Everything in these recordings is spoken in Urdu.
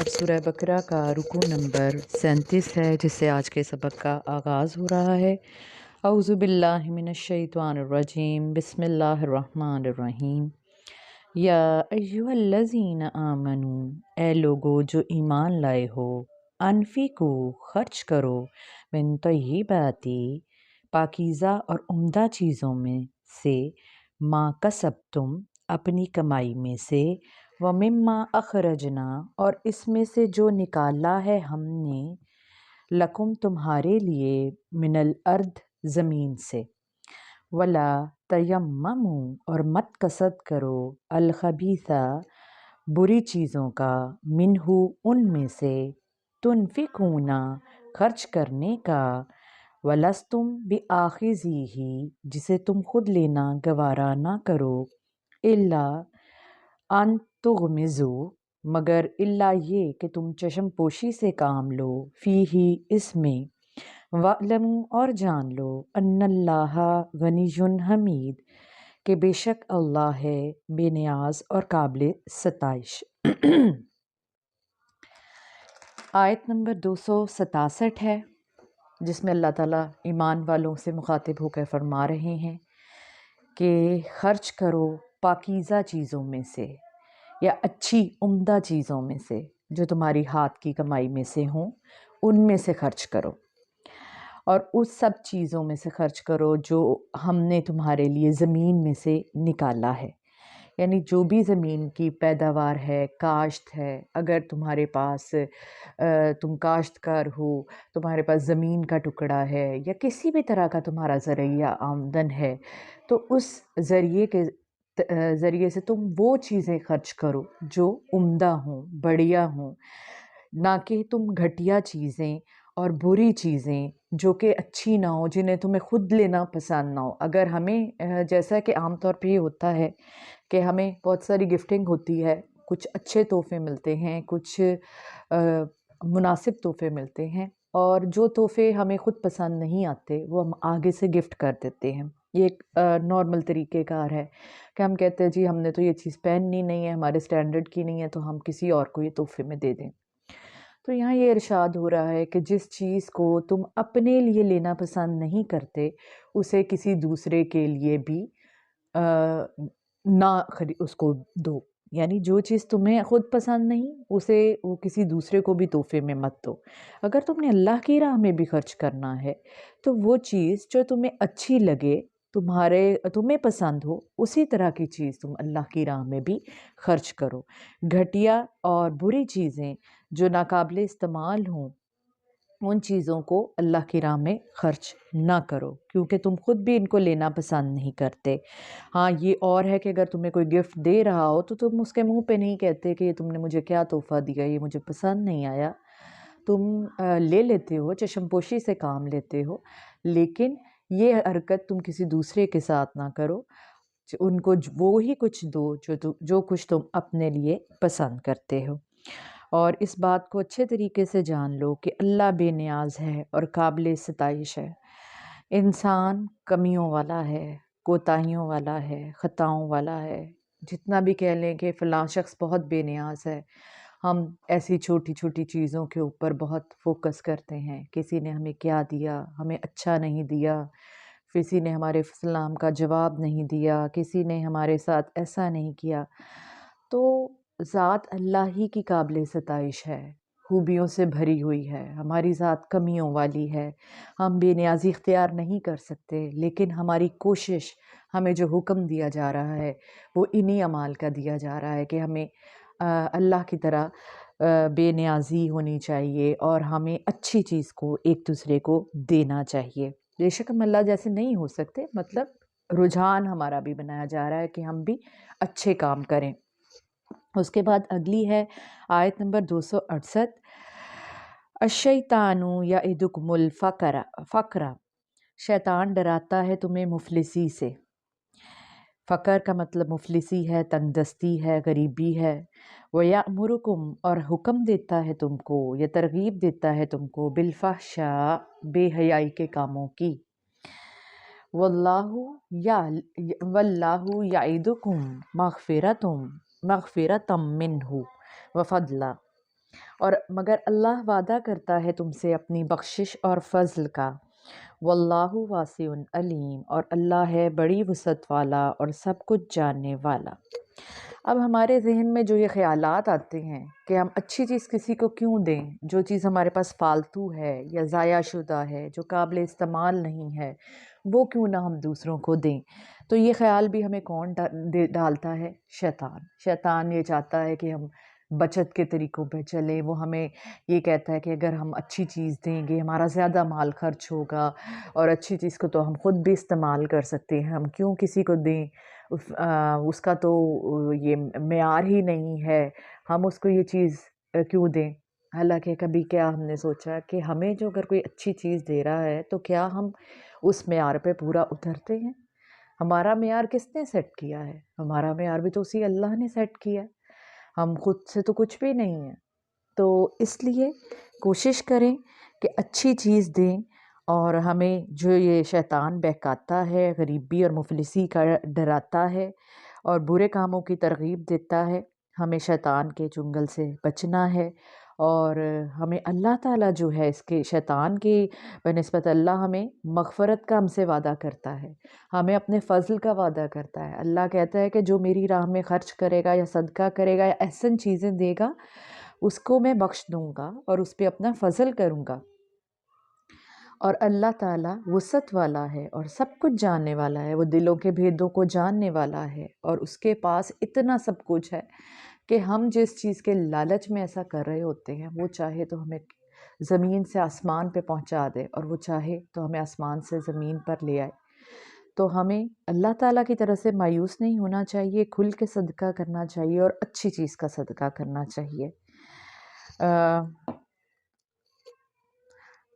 اور سورہ بقرہ کا رکوع نمبر 37 ہے، جس سے آج کے سبق کا آغاز ہو رہا ہے۔ اعوذ باللہ من الشیطان الرجیم، بسم اللہ الرحمن الرحیم۔ یا ایھا الذین آمنو، اے لوگو جو ایمان لائے ہو، انفقو خرچ کرو، من طیباتی پاکیزہ اور عمدہ چیزوں میں سے، ما کسبتم اپنی کمائی میں سے، ومما اخرجنا اور اس میں سے جو نکالا ہے ہم نے، لکم تمہارے لیے، من الارض زمین سے، ولا تیمموا اور مت قصد کرو، الخبیثہ بری چیزوں کا، منہ ان میں سے، تنفقون خرچ کرنے کا، ولستم بآخذیہ جسے تم خود لینا گوارا نہ کرو، الا ان تغمزوا مگر الا یہ کہ تم چشم پوشی سے کام لو، فیہ اس میں، وَاعْلَمُوا اور جان لو، ان اللہ غنی حمید کہ بے شک اللہ ہے بے نیاز اور قابل ستائش۔ آیت نمبر 267 ہے، جس میں اللہ تعالیٰ ایمان والوں سے مخاطب ہو کر فرما رہے ہیں کہ خرچ کرو پاکیزہ چیزوں میں سے، یا اچھی عمدہ چیزوں میں سے، جو تمہاری ہاتھ کی کمائی میں سے ہوں، ان میں سے خرچ کرو، اور اس سب چیزوں میں سے خرچ کرو جو ہم نے تمہارے لیے زمین میں سے نکالا ہے۔ یعنی جو بھی زمین کی پیداوار ہے، کاشت ہے، اگر تمہارے پاس تم کاشتکار ہو، تمہارے پاس زمین کا ٹکڑا ہے، یا کسی بھی طرح کا تمہارا ذریعہ آمدن ہے، تو اس ذریعے سے تم وہ چیزیں خرچ کرو جو عمدہ ہوں، بڑھیا ہوں، نہ کہ تم گھٹیا چیزیں اور بری چیزیں جو کہ اچھی نہ ہو، جنہیں تمہیں خود لینا پسند نہ ہو۔ اگر ہمیں جیسا کہ عام طور پہ یہ ہوتا ہے کہ ہمیں بہت ساری گفٹنگ ہوتی ہے، کچھ اچھے تحفے ملتے ہیں، کچھ مناسب تحفے ملتے ہیں، اور جو تحفے ہمیں خود پسند نہیں آتے وہ ہم آگے سے گفٹ کر دیتے ہیں۔ یہ ایک نارمل طریقہ کار ہے کہ ہم کہتے ہیں جی ہم نے تو یہ چیز پہننی نہیں ہے، ہمارے سٹینڈرڈ کی نہیں ہے، تو ہم کسی اور کو یہ تحفے میں دے دیں۔ تو یہاں یہ ارشاد ہو رہا ہے کہ جس چیز کو تم اپنے لیے لینا پسند نہیں کرتے، اسے کسی دوسرے کے لیے بھی نہ اس کو دو۔ یعنی جو چیز تمہیں خود پسند نہیں، اسے وہ کسی دوسرے کو بھی تحفے میں مت دو۔ اگر تم نے اللہ کی راہ میں بھی خرچ کرنا ہے، تو وہ چیز جو تمہیں اچھی لگے، تمہیں پسند ہو، اسی طرح کی چیز تم اللہ کی راہ میں بھی خرچ کرو۔ گھٹیا اور بری چیزیں جو ناقابل استعمال ہوں، ان چیزوں کو اللہ کی راہ میں خرچ نہ کرو، کیونکہ تم خود بھی ان کو لینا پسند نہیں کرتے۔ ہاں یہ اور ہے کہ اگر تمہیں کوئی گفٹ دے رہا ہو تو تم اس کے منہ پہ نہیں کہتے کہ یہ تم نے مجھے کیا تحفہ دیا، یہ مجھے پسند نہیں آیا۔ تم لے لیتے ہو، چشم پوشی سے کام لیتے ہو، لیکن یہ حرکت تم کسی دوسرے کے ساتھ نہ کرو۔ ان کو وہی کچھ دو جو کچھ تم اپنے لیے پسند کرتے ہو، اور اس بات کو اچھے طریقے سے جان لو کہ اللہ بے نیاز ہے اور قابل ستائش ہے۔ انسان کمیوں والا ہے، کوتاہیوں والا ہے، خطاؤں والا ہے۔ جتنا بھی کہہ لیں کہ فلاں شخص بہت بے نیاز ہے، ہم ایسی چھوٹی چھوٹی چیزوں کے اوپر بہت فوکس کرتے ہیں۔ کسی نے ہمیں کیا دیا، ہمیں اچھا نہیں دیا، کسی نے ہمارے سلام کا جواب نہیں دیا، کسی نے ہمارے ساتھ ایسا نہیں کیا، تو ذات اللہ ہی کی قابل ستائش ہے، خوبیوں سے بھری ہوئی ہے، ہماری ذات کمیوں والی ہے۔ ہم بے نیازی اختیار نہیں کر سکتے، لیکن ہماری کوشش، ہمیں جو حکم دیا جا رہا ہے وہ انہی اعمال کا دیا جا رہا ہے کہ ہمیں اللہ کی طرح بے نیازی ہونی چاہیے، اور ہمیں اچھی چیز کو ایک دوسرے کو دینا چاہیے۔ بے شک ہم اللہ جیسے نہیں ہو سکتے، مطلب رجحان ہمارا بھی بنایا جا رہا ہے کہ ہم بھی اچھے کام کریں۔ اس کے بعد اگلی ہے آیت نمبر 268، الشیطان یعدکم الفقر، شیطان ڈراتا ہے تمہیں مفلسی سے۔ فقر کا مطلب مفلسی ہے، تنگ دستی ہے، غریبی ہے۔ وَيَأْمُرُكُمْ اور حکم دیتا ہے تم کو، یا ترغیب دیتا ہے تم کو، بِالْفَحْشَاءِ بے حیائی کے کاموں کی۔ وَاللَّهُ يَعِدُكُمْ مَغْفِرَةً مِّنْهُ وَفَضْلًا اور مگر اللہ وعدہ کرتا ہے تم سے اپنی بخشش اور فضل کا۔ واللہ واسع علیم، اور اللہ ہے بڑی وسعت والا اور سب کچھ جاننے والا۔ اب ہمارے ذہن میں جو یہ خیالات آتے ہیں کہ ہم اچھی چیز کسی کو کیوں دیں، جو چیز ہمارے پاس فالتو ہے یا ضائع شدہ ہے، جو قابل استعمال نہیں ہے، وہ کیوں نہ ہم دوسروں کو دیں۔ تو یہ خیال بھی ہمیں کون ڈالتا ہے؟ شیطان۔ شیطان یہ چاہتا ہے کہ ہم بچت کے طریقوں پہ چلیں، وہ ہمیں یہ کہتا ہے کہ اگر ہم اچھی چیز دیں گے ہمارا زیادہ مال خرچ ہوگا، اور اچھی چیز کو تو ہم خود بھی استعمال کر سکتے ہیں، ہم کیوں کسی کو دیں، اس کا تو یہ معیار ہی نہیں ہے، ہم اس کو یہ چیز کیوں دیں۔ حالانکہ کبھی کیا ہم نے سوچا کہ ہمیں جو اگر کوئی اچھی چیز دے رہا ہے تو کیا ہم اس معیار پہ پورا اترتے ہیں؟ ہمارا معیار کس نے سیٹ کیا ہے؟ ہمارا معیار بھی تو اسی اللہ نے سیٹ کیا ہے، ہم خود سے تو کچھ بھی نہیں ہیں۔ تو اس لیے کوشش کریں کہ اچھی چیز دیں، اور ہمیں جو یہ شیطان بہکاتا ہے، غریبی اور مفلسی کا ڈراتا ہے اور برے کاموں کی ترغیب دیتا ہے، ہمیں شیطان کے چنگل سے بچنا ہے، اور ہمیں اللہ تعالیٰ جو ہے اس کے شیطان کی بنسبت اللہ ہمیں مغفرت کا ہم سے وعدہ کرتا ہے، ہمیں اپنے فضل کا وعدہ کرتا ہے۔ اللہ کہتا ہے کہ جو میری راہ میں خرچ کرے گا یا صدقہ کرے گا یا احسن چیزیں دے گا، اس کو میں بخش دوں گا اور اس پہ اپنا فضل کروں گا۔ اور اللہ تعالیٰ وسعت والا ہے اور سب کچھ جاننے والا ہے، وہ دلوں کے بھیدوں کو جاننے والا ہے، اور اس کے پاس اتنا سب کچھ ہے کہ ہم جس چیز کے لالچ میں ایسا کر رہے ہوتے ہیں، وہ چاہے تو ہمیں زمین سے آسمان پہ پہنچا دے، اور وہ چاہے تو ہمیں آسمان سے زمین پر لے آئے۔ تو ہمیں اللہ تعالیٰ کی طرف سے مایوس نہیں ہونا چاہیے، کھل کے صدقہ کرنا چاہیے اور اچھی چیز کا صدقہ کرنا چاہیے۔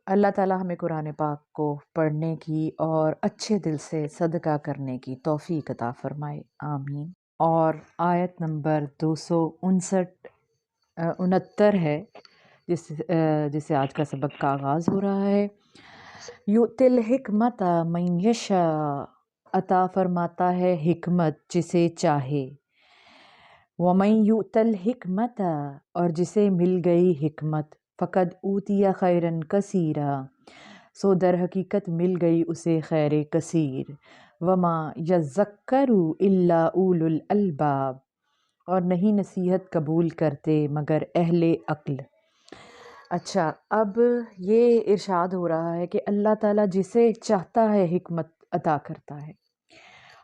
اللہ تعالیٰ ہمیں قرآن پاک کو پڑھنے کی اور اچھے دل سے صدقہ کرنے کی توفیق عطا فرمائے، آمین۔ اور آیت نمبر 269 ہے، جسے آج کا سبق کا آغاز ہو رہا ہے۔ یؤتی الحکمت من یشاء، عطا فرماتا ہے حکمت جسے چاہے۔ ومن یؤت الحکمت، اور جسے مل گئی حکمت، فقد اوتی خیرا کثیرا، سو در حقیقت مل گئی اسے خیر کثیر۔ وما یذکر الا اولو الالباب، اور نہیں نصیحت قبول کرتے مگر اہل عقل۔ اچھا، اب یہ ارشاد ہو رہا ہے کہ اللہ تعالیٰ جسے چاہتا ہے حکمت عطا کرتا ہے،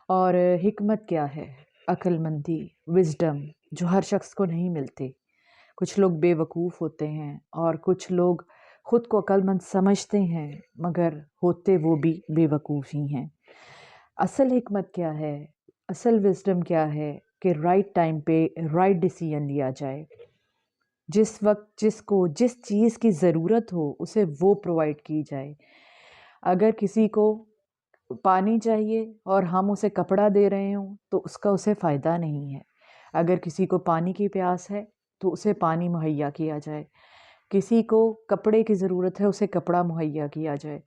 اور حکمت کیا ہے؟ عقل مندی، وزڈم، جو ہر شخص کو نہیں ملتی۔ کچھ لوگ بے وقوف ہوتے ہیں اور کچھ لوگ خود کو عقل مند سمجھتے ہیں، مگر ہوتے وہ بھی بے وقوف ہی ہیں۔ اصل حکمت کیا ہے؟ اصل وزڈم کیا ہے؟ کہ رائٹ ٹائم پہ رائٹ ڈیسیژن لیا جائے، جس وقت جس چیز کی ضرورت ہو اسے وہ پرووائڈ کی جائے۔ اگر کسی کو پانی چاہیے اور ہم اسے کپڑا دے رہے ہوں تو اس کا اسے فائدہ نہیں ہے۔ اگر کسی کو پانی کی پیاس ہے تو اسے پانی مہیا کیا جائے، کسی کو کپڑے کی ضرورت ہے اسے کپڑا مہیا کیا جائے،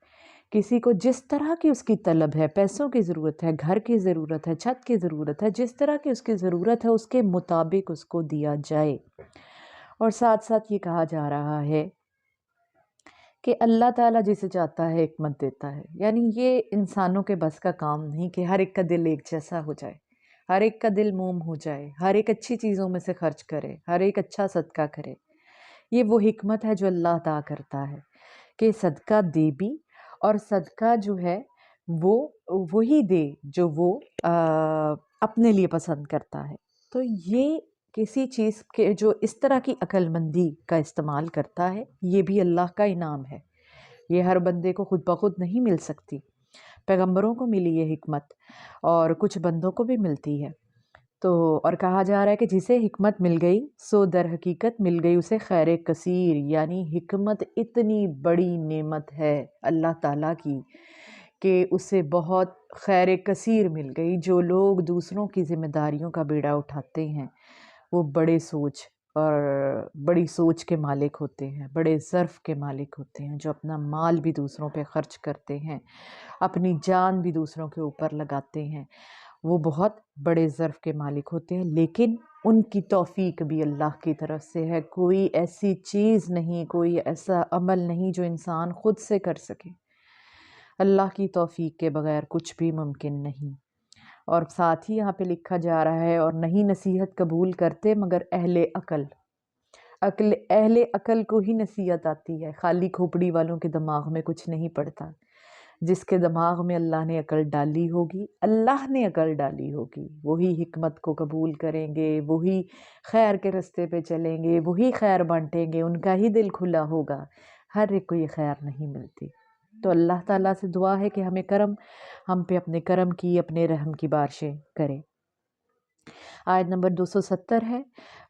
کسی کو جس طرح کی اس کی طلب ہے، پیسوں کی ضرورت ہے، گھر کی ضرورت ہے، چھت کی ضرورت ہے، جس طرح کی اس کی ضرورت ہے اس کے مطابق اس کو دیا جائے۔ اور ساتھ ساتھ یہ کہا جا رہا ہے کہ اللہ تعالیٰ جسے چاہتا ہے حکمت دیتا ہے، یعنی یہ انسانوں کے بس کا کام نہیں کہ ہر ایک کا دل ایک جیسا ہو جائے، ہر ایک کا دل موم ہو جائے، ہر ایک اچھی چیزوں میں سے خرچ کرے، ہر ایک اچھا صدقہ کرے۔ یہ وہ حکمت ہے جو اللہ عطا کرتا ہے کہ صدقہ دے بھی، اور صدقہ جو ہے وہ وہی دے جو وہ اپنے لیے پسند کرتا ہے۔ تو یہ کسی چیز کے جو اس طرح کی عقل مندی کا استعمال کرتا ہے، یہ بھی اللہ کا انعام ہے۔ یہ ہر بندے کو خود بخود نہیں مل سکتی، پیغمبروں کو ملی یہ حکمت اور کچھ بندوں کو بھی ملتی ہے۔ تو اور کہا جا رہا ہے کہ جسے حکمت مل گئی سو در حقیقت مل گئی اسے خیر کثیر، یعنی حکمت اتنی بڑی نعمت ہے اللہ تعالیٰ کی کہ اسے بہت خیر کثیر مل گئی۔ جو لوگ دوسروں کی ذمہ داریوں کا بیڑا اٹھاتے ہیں وہ بڑی سوچ کے مالک ہوتے ہیں، بڑے ظرف کے مالک ہوتے ہیں، جو اپنا مال بھی دوسروں پہ خرچ کرتے ہیں، اپنی جان بھی دوسروں کے اوپر لگاتے ہیں، وہ بہت بڑے ظرف کے مالک ہوتے ہیں۔ لیکن ان کی توفیق بھی اللہ کی طرف سے ہے۔ کوئی ایسی چیز نہیں، کوئی ایسا عمل نہیں جو انسان خود سے کر سکے، اللہ کی توفیق کے بغیر کچھ بھی ممکن نہیں۔ اور ساتھ ہی یہاں پہ لکھا جا رہا ہے اور نہیں نصیحت قبول کرتے مگر اہل عقل کو ہی نصیحت آتی ہے، خالی کھوپڑی والوں کے دماغ میں کچھ نہیں پڑتا۔ جس کے دماغ میں اللہ نے عقل ڈالی ہوگی، اللہ نے عقل ڈالی ہوگی، وہی حکمت کو قبول کریں گے، وہی خیر کے رستے پہ چلیں گے، وہی خیر بانٹیں گے، ان کا ہی دل کھلا ہوگا۔ ہر ایک کو یہ خیر نہیں ملتی۔ تو اللہ تعالیٰ سے دعا ہے کہ ہم پہ اپنے کرم کی، اپنے رحم کی بارشیں کرے۔ آیت نمبر 270 ہے،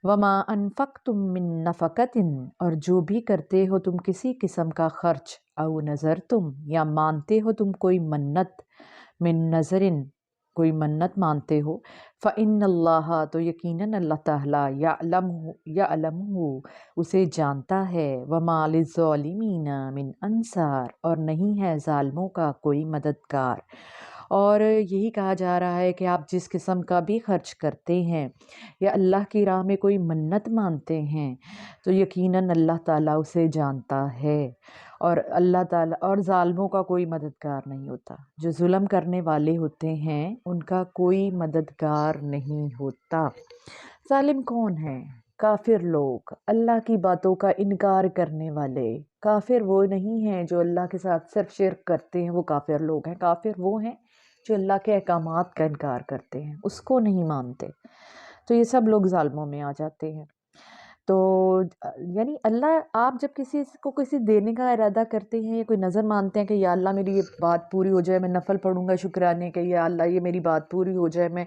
وَمَا أَنفَقْتُم مِّن نَفَقَةٍ، اور جو بھی کرتے ہو تم کسی قسم کا خرچ، او نذرتم، یا مانتے ہو تم کوئی منت، من نظرن، کوئی منت مانتے ہو، فَإِنَّ اللَّهَ، تو یقیناً اللہ تعالیٰ، يَعْلَمُهُ، اسے جانتا ہے، وَمَا لِلظَّالِمِينَ مِنْ أَنصَارٍ، اور نہیں ہے ظالموں کا کوئی مددگار۔ اور یہی کہا جا رہا ہے کہ آپ جس قسم کا بھی خرچ کرتے ہیں یا اللہ کی راہ میں کوئی منت مانتے ہیں تو یقیناً اللہ تعالیٰ اسے جانتا ہے، اور اللہ تعالیٰ اور ظالموں کا کوئی مددگار نہیں ہوتا۔ جو ظلم کرنے والے ہوتے ہیں ان کا کوئی مددگار نہیں ہوتا۔ ظالم کون ہے؟ کافر لوگ، اللہ کی باتوں کا انکار کرنے والے۔ کافر وہ نہیں ہیں جو اللہ کے ساتھ صرف شرک کرتے ہیں، وہ کافر لوگ ہیں۔ کافر وہ ہیں جو اللہ کے احکامات کا انکار کرتے ہیں، اس کو نہیں مانتے۔ تو یہ سب لوگ ظالموں میں آ جاتے ہیں۔ تو یعنی اللہ، آپ جب کسی کو کسی دینے کا ارادہ کرتے ہیں یا کوئی نظر مانتے ہیں کہ یا اللہ میری یہ بات پوری ہو جائے، میں نفل پڑھوں گا شکرانے کے، یا اللہ یہ میری بات پوری ہو جائے، میں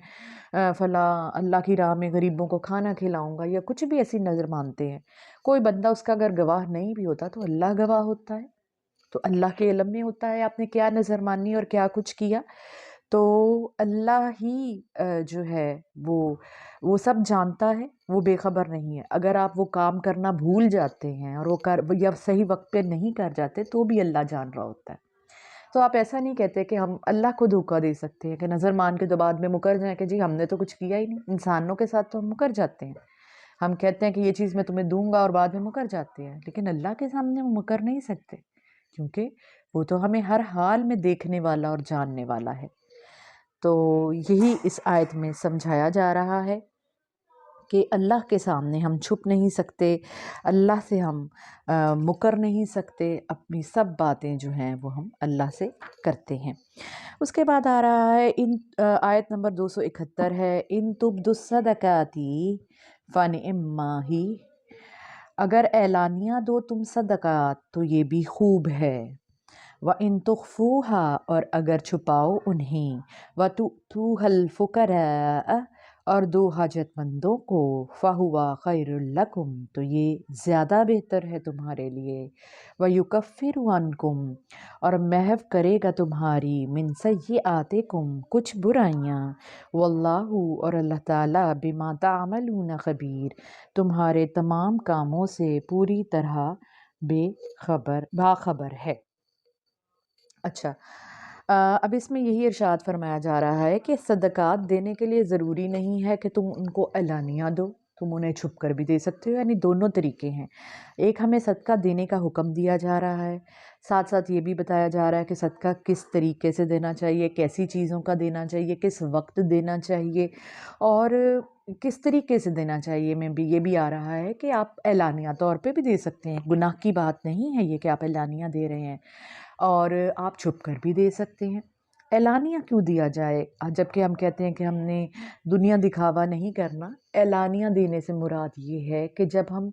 فلاں اللہ کی راہ میں غریبوں کو کھانا کھلاؤں گا، یا کچھ بھی ایسی نظر مانتے ہیں، کوئی بندہ اس کا اگر گواہ نہیں بھی ہوتا تو اللہ گواہ ہوتا ہے، تو اللہ کے علم میں ہوتا ہے آپ نے کیا نظر مانی اور کیا کچھ کیا۔ تو اللہ ہی جو ہے وہ سب جانتا ہے، وہ بے خبر نہیں ہے۔ اگر آپ وہ کام کرنا بھول جاتے ہیں اور یا صحیح وقت پہ نہیں کر جاتے تو بھی اللہ جان رہا ہوتا ہے۔ تو آپ ایسا نہیں کہتے کہ ہم اللہ کو دھوکہ دے سکتے ہیں کہ نظر مان کے تو بعد میں مکر جائیں کہ جی ہم نے تو کچھ کیا ہی نہیں۔ انسانوں کے ساتھ تو ہم مکر جاتے ہیں، ہم کہتے ہیں کہ یہ چیز میں تمہیں دوں گا اور بعد میں مکر جاتے ہیں، لیکن اللہ کے سامنے ہم مکر نہیں سکتے، کیونکہ وہ تو ہمیں ہر حال میں دیکھنے والا اور جاننے والا ہے۔ تو یہی اس آیت میں سمجھایا جا رہا ہے کہ اللہ کے سامنے ہم چھپ نہیں سکتے، اللہ سے ہم مکر نہیں سکتے، اپنی سب باتیں جو ہیں وہ ہم اللہ سے کرتے ہیں۔ اس کے بعد آ رہا ہے آیت نمبر 271 ہے، ان تبدوا الصدقات فنعما ہی، اگر اعلانیہ دو تم صدقات تو یہ بھی خوب ہے، وَإِن تُخْفُوهَا، اور اگر چھپاؤ انہیں، وَتُؤْتُوهَا الْفُقَرَاءَ، اور دو حاجت مندوں کو، فَهُوَ خَيْرٌ لَكُمْ، تو یہ زیادہ بہتر ہے تمہارے لیے، وَيُكَفِّرُ عَنْكُمْ، اور محو کرے گا تمہاری، مِن سَيِّئَاتِكُمْ، کچھ برائیاں، وَاللَّهُ، اور اللہ تعالیٰ، بِمَا تَعْمَلُونَ خبیر، تمہارے تمام کاموں سے پوری طرح باخبر ہے۔ اچھا، اب اس میں یہی ارشاد فرمایا جا رہا ہے کہ صدقات دینے کے لیے ضروری نہیں ہے کہ تم ان کو اعلانیہ دو، تم انہیں چھپ کر بھی دے سکتے ہو، یعنی دونوں طریقے ہیں۔ ایک ہمیں صدقہ دینے کا حکم دیا جا رہا ہے، ساتھ ساتھ یہ بھی بتایا جا رہا ہے کہ صدقہ کس طریقے سے دینا چاہیے، کیسی چیزوں کا دینا چاہیے، کس وقت دینا چاہیے اور کس طریقے سے دینا چاہیے میں بھی یہ بھی آ رہا ہے کہ آپ اعلانیہ طور پہ بھی دے سکتے ہیں، گناہ کی بات نہیں ہے یہ کہ آپ اعلانیہ دے رہے ہیں، اور آپ چھپ کر بھی دے سکتے ہیں۔ اعلانیہ کیوں دیا جائے جبکہ ہم کہتے ہیں کہ ہم نے دنیا دکھاوا نہیں کرنا؟ اعلانیہ دینے سے مراد یہ ہے کہ جب ہم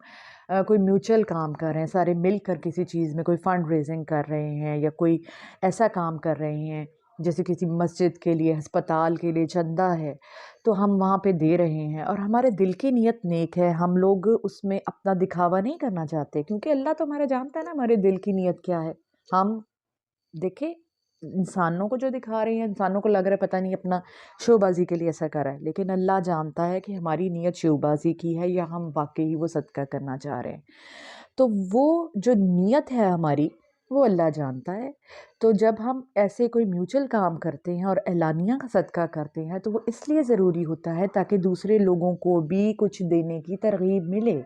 کوئی میوچل کام کر رہے ہیں، سارے مل کر کسی چیز میں کوئی فنڈ ریزنگ کر رہے ہیں یا کوئی ایسا کام کر رہے ہیں جیسے کسی مسجد کے لیے، ہسپتال کے لیے چندہ ہے، تو ہم وہاں پہ دے رہے ہیں اور ہمارے دل کی نیت نیک ہے، ہم لوگ اس میں اپنا دکھاوا نہیں کرنا چاہتے، کیونکہ اللہ تو ہمارا جانتا ہے نا ہمارے دل کی نیت کیا ہے۔ ہم دیکھیں انسانوں کو جو دکھا رہے ہیں، انسانوں کو لگ رہا ہے پتہ نہیں اپنا شو بازی کے لیے ایسا کر رہا ہے، لیکن اللہ جانتا ہے کہ ہماری نیت شو بازی کی ہے یا ہم واقعی وہ صدقہ کرنا چاہ رہے ہیں۔ تو وہ جو نیت ہے ہماری، وہ اللہ جانتا ہے۔ تو جب ہم ایسے کوئی میوچل کام کرتے ہیں اور اعلانیہ کا صدقہ کرتے ہیں تو وہ اس لیے ضروری ہوتا ہے تاکہ دوسرے لوگوں کو بھی کچھ دینے کی ترغیب ملے۔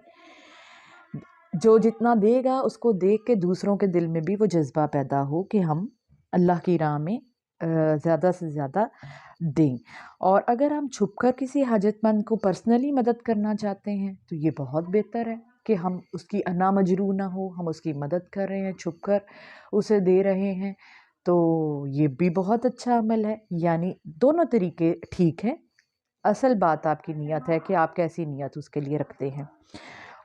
جو جتنا دے گا اس کو دیکھ کے دوسروں کے دل میں بھی وہ جذبہ پیدا ہو کہ ہم اللہ کی راہ میں زیادہ سے زیادہ دیں۔ اور اگر ہم چھپ کر کسی حاجت مند کو پرسنلی مدد کرنا چاہتے ہیں تو یہ بہت بہتر ہے کہ ہم اس کی انا مجروح نہ ہو، ہم اس کی مدد کر رہے ہیں، چھپ کر اسے دے رہے ہیں، تو یہ بھی بہت اچھا عمل ہے۔ یعنی دونوں طریقے ٹھیک ہیں، اصل بات آپ کی نیت ہے کہ آپ کیسی نیت اس کے لیے رکھتے ہیں۔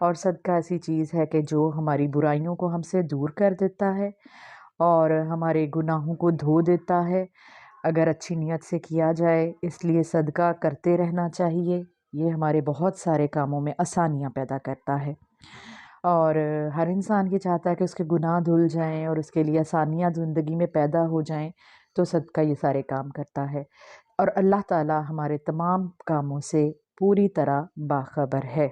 اور صدقہ ایسی چیز ہے کہ جو ہماری برائیوں کو ہم سے دور کر دیتا ہے اور ہمارے گناہوں کو دھو دیتا ہے اگر اچھی نیت سے کیا جائے۔ اس لیے صدقہ کرتے رہنا چاہیے، یہ ہمارے بہت سارے کاموں میں آسانیاں پیدا کرتا ہے، اور ہر انسان یہ چاہتا ہے کہ اس کے گناہ دھل جائیں اور اس کے لیے آسانیاں زندگی میں پیدا ہو جائیں، تو صدقہ یہ سارے کام کرتا ہے، اور اللہ تعالی ہمارے تمام کاموں سے پوری طرح باخبر ہے۔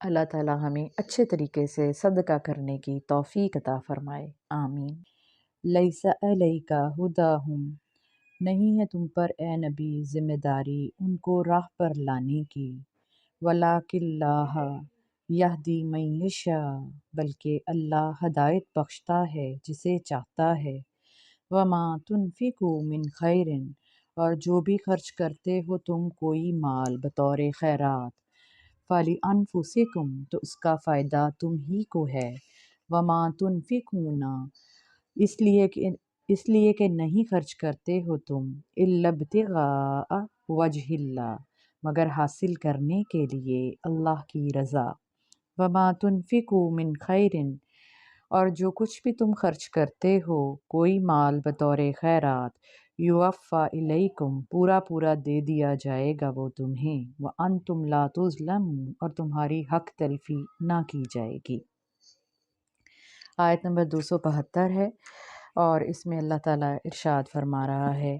اللہ تعالی ہمیں اچھے طریقے سے صدقہ کرنے کی توفیق عطا فرمائے، آمین۔ لیس علیک ہداہم، نہیں ہے تم پر اے نبی ذمہ داری ان کو راہ پر لانے کی، ولیکن اللہ یہدی من یشاء، بلکہ اللہ ہدایت بخشتا ہے جسے چاہتا ہے، وما تنفقوا من خیر، اور جو بھی خرچ کرتے ہو تم کوئی مال بطور خیرات، فَلِأَنفُسِکُم، تو اس کا فائدہ تم ہی کو ہے، وما تنفقون، اس لیے کہ نہیں خرچ کرتے ہو تم، الا ابتغاء وجہ اللہ، مگر حاصل کرنے کے لیے اللہ کی رضا، وما تنفقوا من خیر، اور جو کچھ بھی تم خرچ کرتے ہو کوئی مال بطور خیرات، یوفا الیکم، پورا پورا دے دیا جائے گا وہ تمہیں، وانتم لا تظلمون، اور تمہاری حق تلفی نہ کی جائے گی۔ آیت نمبر 272 ہے، اور اس میں اللہ تعالیٰ ارشاد فرما رہا ہے،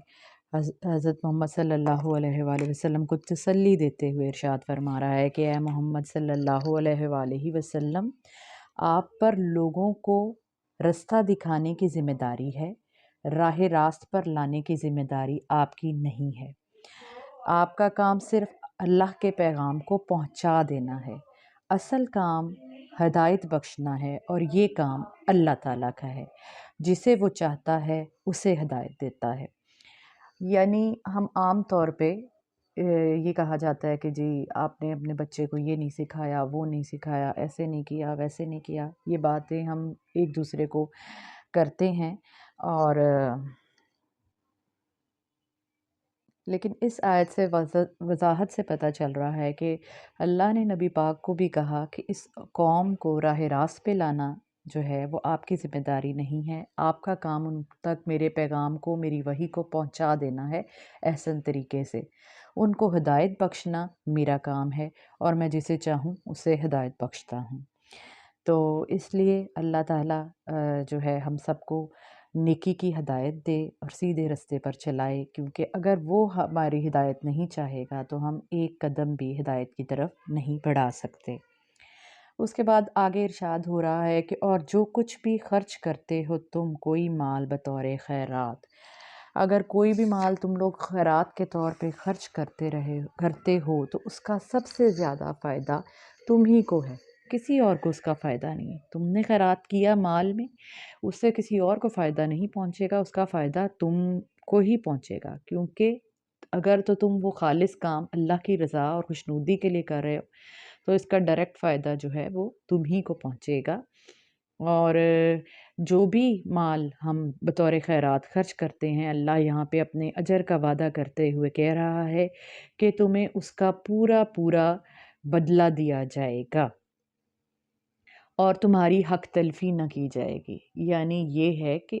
حضرت محمد صلی اللہ علیہ وآلہ وسلم کو تسلی دیتے ہوئے ارشاد فرما رہا ہے کہ اے محمد صلی اللہ علیہ وآلہ وسلم، آپ پر لوگوں کو رستہ دکھانے کی ذمہ داری ہے، راہ راست پر لانے کی ذمہ داری آپ کی نہیں ہے۔ آپ کا کام صرف اللہ کے پیغام کو پہنچا دینا ہے، اصل کام ہدایت بخشنا ہے، اور یہ کام اللہ تعالیٰ کا ہے، جسے وہ چاہتا ہے اسے ہدایت دیتا ہے۔ یعنی ہم عام طور پہ یہ کہا جاتا ہے کہ جی آپ نے اپنے بچے کو یہ نہیں سکھایا، وہ نہیں سکھایا، ایسے نہیں کیا، ویسے نہیں کیا، یہ باتیں ہم ایک دوسرے کو کرتے ہیں، اور لیکن اس آیت سے وضاحت سے پتہ چل رہا ہے کہ اللہ نے نبی پاک کو بھی کہا کہ اس قوم کو راہ راست پہ لانا جو ہے وہ آپ کی ذمہ داری نہیں ہے، آپ کا کام ان تک میرے پیغام کو، میری وحی کو پہنچا دینا ہے احسن طریقے سے، ان کو ہدایت بخشنا میرا کام ہے، اور میں جسے چاہوں اسے ہدایت بخشتا ہوں۔ تو اس لیے اللہ تعالیٰ جو ہے ہم سب کو نیکی کی ہدایت دے اور سیدھے رستے پر چلائے، کیونکہ اگر وہ ہماری ہدایت نہیں چاہے گا تو ہم ایک قدم بھی ہدایت کی طرف نہیں بڑھا سکتے۔ اس کے بعد آگے ارشاد ہو رہا ہے کہ اور جو کچھ بھی خرچ کرتے ہو تم کوئی مال بطور خیرات، اگر کوئی بھی مال تم لوگ خیرات کے طور پہ خرچ کرتے ہو تو اس کا سب سے زیادہ فائدہ تم ہی کو ہے، کسی اور کو اس کا فائدہ نہیں ہے۔ تم نے خیرات کیا مال میں، اس سے کسی اور کو فائدہ نہیں پہنچے گا، اس کا فائدہ تم کو ہی پہنچے گا، کیونکہ اگر تو تم وہ خالص کام اللہ کی رضا اور خوشنودی کے لیے کر رہے ہو تو اس کا ڈائریکٹ فائدہ جو ہے وہ تم ہی کو پہنچے گا۔ اور جو بھی مال ہم بطور خیرات خرچ کرتے ہیں، اللہ یہاں پہ اپنے اجر کا وعدہ کرتے ہوئے کہہ رہا ہے کہ تمہیں اس کا پورا پورا بدلہ دیا جائے گا اور تمہاری حق تلفی نہ کی جائے گی۔ یعنی یہ ہے کہ